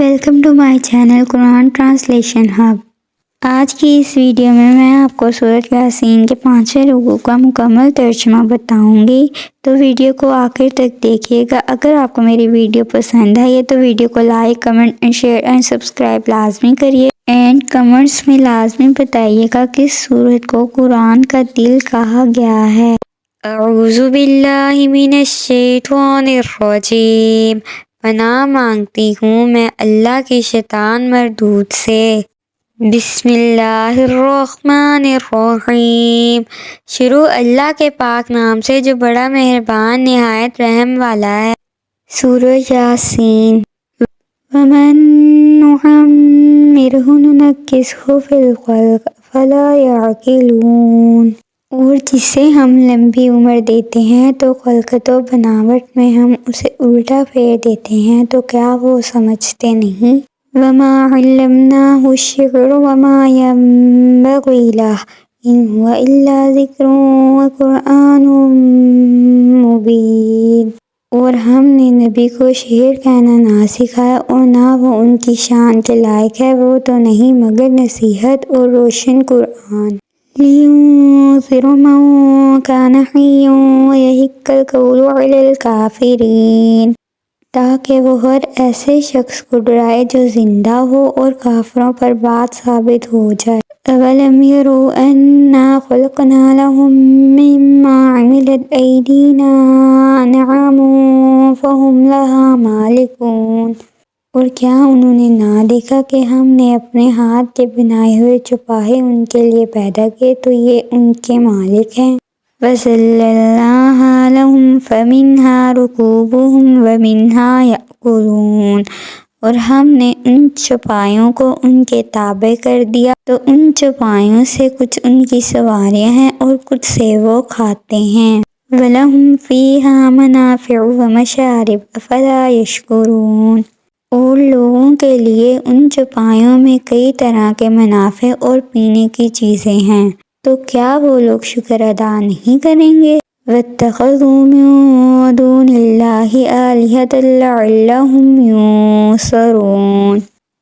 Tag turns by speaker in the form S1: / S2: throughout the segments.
S1: Welcome to my channel Quran translation hub. آج کی اس video میں آپ کو سورۃ یاسین کے 5 رکوع کا مکمل ترجمہ بتاؤں گی، تو ویڈیو کو آخر تک دیکھیے گا۔ اگر آپ کو میری ویڈیو پسند ہے تو ویڈیو کو like, comment, share and subscribe لازمی کریے اینڈ کمنٹس میں لازمی بتائیے گا کہ سورت کو قرآن کا دل کہا گیا ہے۔ اعوذ باللہ من الشیطان الرجیم، پناہ مانگتی ہوں میں اللہ کی شیطان مردود سے۔ بسم اللہ الرحمن الرحیم، شروع اللہ کے پاک نام سے جو بڑا مہربان نہایت رحم والا ہے۔ سورۃ یاسین۔ وَمَن نُعَمِّرْهُ نُنَكِّسْهُ فِي الْخَلْقِ أَفَلَا يَعْقِلُونَ، اور جسے ہم لمبی عمر دیتے ہیں تو خلقت و بناوٹ میں ہم اسے الٹا پھیر دیتے ہیں، تو کیا وہ سمجھتے نہیں؟ وَمَا عَلَّمْنَاهُ الشِّعْرَ وَمَا يَنبَغِي لَهُ إِنْ هُوَ إِلَّا ذِكْرٌ وَقُرْآنٌ مُبِينٌ، اور ہم نے نبی کو شعر کہنا نہ سکھایا اور نہ وہ ان کی شان کے لائق ہے، وہ تو نہیں مگر نصیحت اور روشن قرآن۔ لِيُنذِرَ مَن كَانَ حَيًّا وَيَحِقَّ الْقَوْلُ عَلَى الْكَافِرِينَ، تاکہ وہ ہر ایسے شخص کو ڈرائے جو زندہ ہو اور کافروں پر بات ثابت ہو جائے۔ أَوَلَمْ يَرَوْا أَنَّا خَلَقْنَا لَهُم مِّمَّا عَمِلَتْ أَيْدِينَا أَنْعَامًا فَهُمْ لَهَا مَالِكُونَ، اور کیا انہوں نے نہ دیکھا کہ ہم نے اپنے ہاتھ کے بنائے ہوئے چوپائے ان کے لیے پیدا کیے تو یہ ان کے مالک ہیں۔ وَذَلَّلْنَاهَا لَهُمْ فَمِنْهَا رُكُوبُهُمْ وَمِنْهَا يَأْكُلُونَ، اور ہم نے ان چوپایوں کو ان کے تابع کر دیا، تو ان چوپایوں سے کچھ ان کی سواریاں ہیں اور کچھ سے وہ کھاتے ہیں۔ وَلَهُمْ فِيهَا مَنَافِعُ وَمَشَارِبُ أَفَلَا يَشْكُرُونَ، اور لوگوں کے لیے ان چوپایوں میں کئی طرح کے منافع اور پینے کی چیزیں ہیں، تو کیا وہ لوگ شکر ادا نہیں کریں گے؟ وَاتَّخَذُوا مِن دُونِ اللَّهِ آلِهَةً لَعَلَّهُمْ يُنصَرُونَ،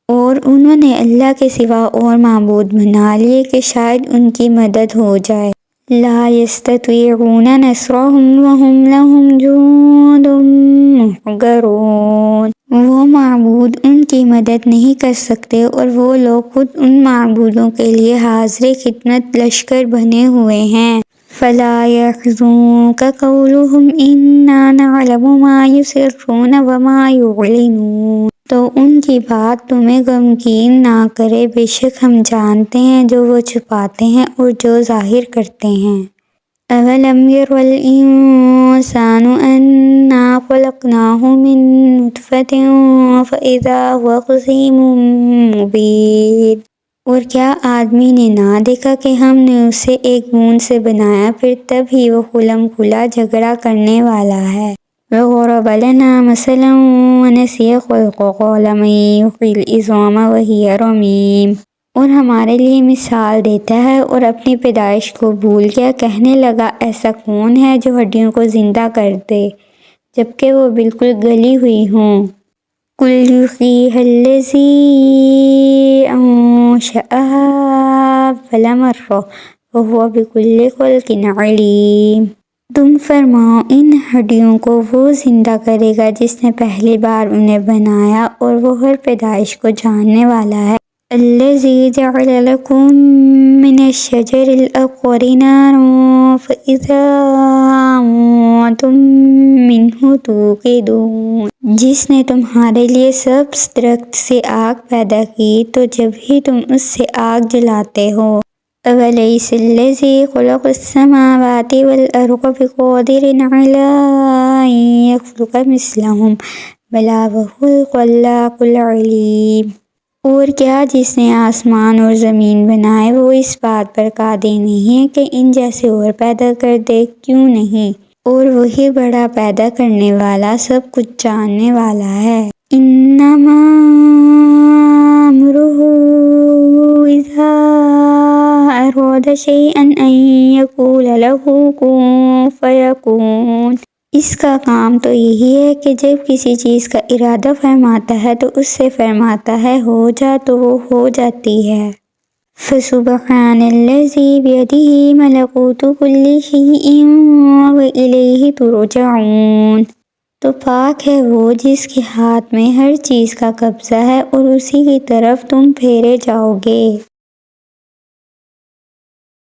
S1: اور انہوں نے اللہ کے سوا اور معبود بنا لیے کہ شاید ان کی مدد ہو جائے۔ لَا يَسْتَطِيعُونَ نَصْرَهُمْ وَهُمْ لَهُمْ جُندٌ مُّحْضَرُونَ، وہ معبود ان کی مدد نہیں کر سکتے اور وہ لوگ خود ان معبودوں کے لیے حاضر خدمت لشکر بنے ہوئے ہیں۔ فَلَا يَحْزُنكَ قَوْلُهُمْ إِنَّا نَعْلَمُ مَا يُسِرُّونَ وَمَا يُعْلِنُونَ، تو ان کی بات تمہیں غمگین نہ کرے، بے شک ہم جانتے ہیں جو وہ چھپاتے ہیں اور جو ظاہر کرتے ہیں۔ أَوَلَمْ يَرَ الْإِنسَانُ أَنَّا خَلَقْنَاهُ مِن نُّطْفَةٍ فَإِذَا هُوَ خَصِيمٌ مُّبِينٌ، اور کیا آدمی نے نہ دیکھا کہ ہم نے اسے ایک بوند سے بنایا، پھر تب ہی وہ کھلم کھلا جھگڑا کرنے والا ہے۔ وَضَرَبَ لَنَا مَثَلًا وَنَسِيَ خَلْقَهُ قَالَ مَن يُحْيِي الْعِظَامَ وَهِيَ رَمِيمٌ، اور ہمارے لیے مثال دیتا ہے اور اپنی پیدائش کو بھول گیا، کہنے لگا ایسا کون ہے جو ہڈیوں کو زندہ کر دے جبکہ وہ بالکل گلی ہوئی ہوں۔ قُلْ يُحْيِيهَا الَّذِي أَنشَأَهَا أَوَّلَ مَرَّةٍ وَهُوَ بِكُلِّ خَلْقٍ عَلِيمٌ، تم فرماؤ ان ہڈیوں کو وہ زندہ کرے گا جس نے پہلی بار انہیں بنایا اور وہ ہر پیدائش کو جاننے والا ہے۔ الَّذِي جَعَلَ لَكُم مِّنَ الشَّجَرِ الْأَخْضَرِ نَارًا فَإِذَا أَنتُم مِّنْهُ تُوقِدُونَ، جس نے تمہارے لیے سبز درخت سے آگ پیدا کی تو جب ہی تم اس سے آگ جلاتے ہو۔ أَوَلَيْسَ الَّذِي خَلَقَ السَّمَاوَاتِ وَالْأَرْضَ بِقَادِرٍ عَلَىٰ أَن يَخْلُقَ مِثْلَهُم بَلَىٰ وَهُوَ الْخَلَّاقُ الْعَلِيمُ، اور کیا جس نے آسمان اور زمین بنائے وہ اس بات پر قادر نہیں ہے کہ ان جیسے اور پیدا کر دے؟ کیوں نہیں، اور وہی بڑا پیدا کرنے والا سب کچھ جاننے والا ہے۔ إِنَّمَا أَمْرُهُ إِذَا أَرَادَ شَيْئًا أَن يَقُولَ لَهُ كُن فَيَكُونُ، اس کا کام تو یہی ہے کہ جب کسی چیز کا ارادہ فرماتا ہے تو اس سے فرماتا ہے ہو جا تو وہ ہو جاتی ہے۔ فَسُبْحَانَ الَّذِي بِيَدِهِ مَلَكُوتُ كُلِّ شَيْءٍ وَإِلَيْهِ تُرْجَعُونَ۔ تو پاک ہے وہ جس کے ہاتھ میں ہر چیز کا قبضہ ہے اور اسی کی طرف تم پھیرے جاؤ گے۔